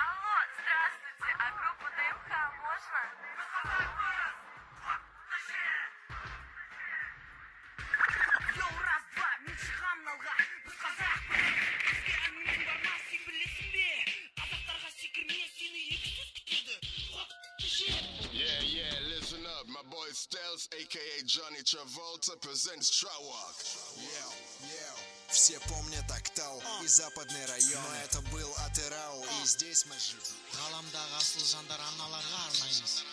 Алло, здравствуйте, а группа ДМХ можно? Йоу, раз, два, мен шығамын алға, біз қазақпыз. Бізге әнмен бар ма, сен білесің бе? Қазақтарға секірме, сені екі сөз күтеді. Yeah, listen up, my boy Stells, aka Johnny Travolta, presents Trawalk. Все помнят Актау и западный район, но это был Атырау, и здесь мы живем. Ғаламдағы асыл жандар аналарға арнаймыз.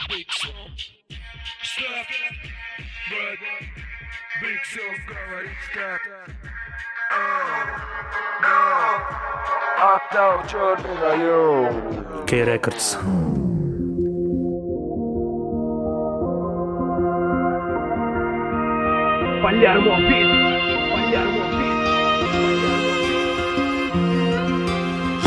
Big Self, stop, but Big Self говорит stop. Актау, черный район. K-Records. Palermo Beat, Palermo Beat.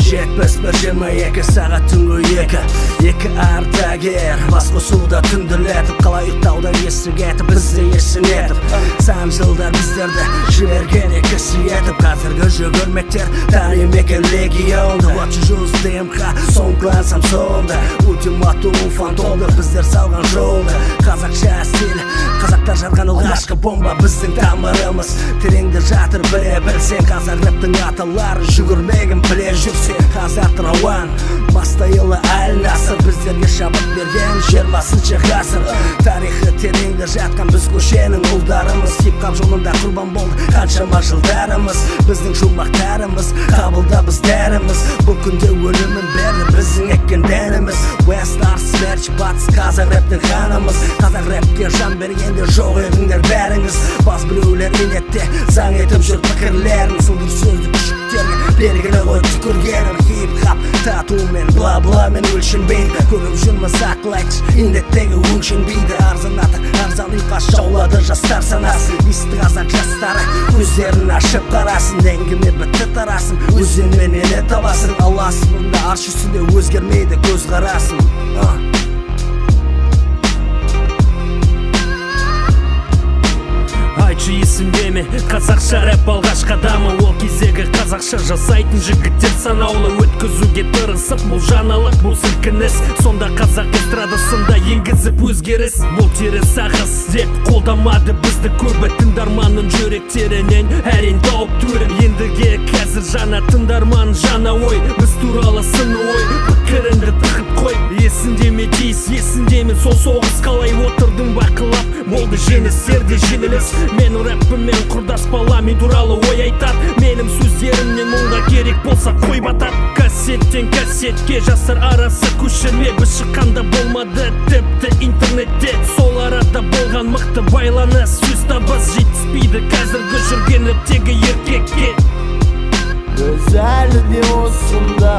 Жетпіс бір 22 сағат түнгі екі ардагер бас қосуда түнделетіп, қалай ұйықтаудан есік етіп, бізді есін етіп, сан жылдар біздерді жіберген екісі етіп, қазіргі жүгірмектер тарим екен легионды. Вот чужуз ДМХ, сон клан Самсонды, ультиматум фантомды, біздер салған жолды. Қазақша стиль, қазақтар жарған алғашқы бомба, біздің тамырымыз тереңде жатыр, біле білсең. Қазақ рэптің аталары жүгірмегін біле жүрсең. Қазақ рауан, бастайылы әл-насыр, біздерге шабыт берген 20-шы ғасыр. Тарихы тереңде жатқан біз көшенің ұлдарымыз, хип-хоп жолында құрбан болды қаншама жылдарымыз. Біздің жұмбақтарымыз қабылда біз дәріміз, бұл күнде өлімін берді біздің еккен дәніміз. West Arts, Merch, батыс қазақ рэптің ханымыз. Қазақ рэпке жан бергенде жоқ едіңдер бәріңіз. Бас біреулер инетте заң етіп жүр пікірлерін, сылдыр сөзді күшіктерге белгілі ғой түкіргенім. Хип-хоп татумен бла-бла мен өлшенбейді, көріп жүрміз ақлайқыш индеттегі өңшенбейді. Арзан аты, арзан ұйқас жаулады жастар санасын. Есті қазақ жастары көздерін ашып қарасын, әңгіме бітті тарасын, өзенмен еле табасын. Аласында арш үстінде өзгермейді көз қарасын. Айтшы есімде ме, қазақша рэп алғашқы қадамы, ол кездегі қазақша жасайтын жігіттер санаулы. Өткізуге тырысып, бұл жаңалық, бұл сілкініс, сонда қазақ эстрадасында енгізіп өзгеріс. Бұл теріс ағыс деп қолдамады бізді көбі, тыңдарманның жүректерінен әрең тауып төрін. Ендіге қазір жаңа тыңдарман жаңа ой, біз туралы сыны ой, пікіріңді тығып қой. Есінде ме дейс, есінде ме сол соғыс, қалай отырдың бақылап, болды жеңістерде жеңіліс. Мен рэпіммен құрдас бала мен туралы ой айтат, менің сөздерімнен мұңға керек болса қой батат. Кассеттен кассетке жастар арасы көшірме, біз шыққанда болмады тіпті интернетте. Сол арада болған мықты байланыс, сөз табыс жетіспейді қазіргі жүрген рэптегі еркекке. Біз әлі де осында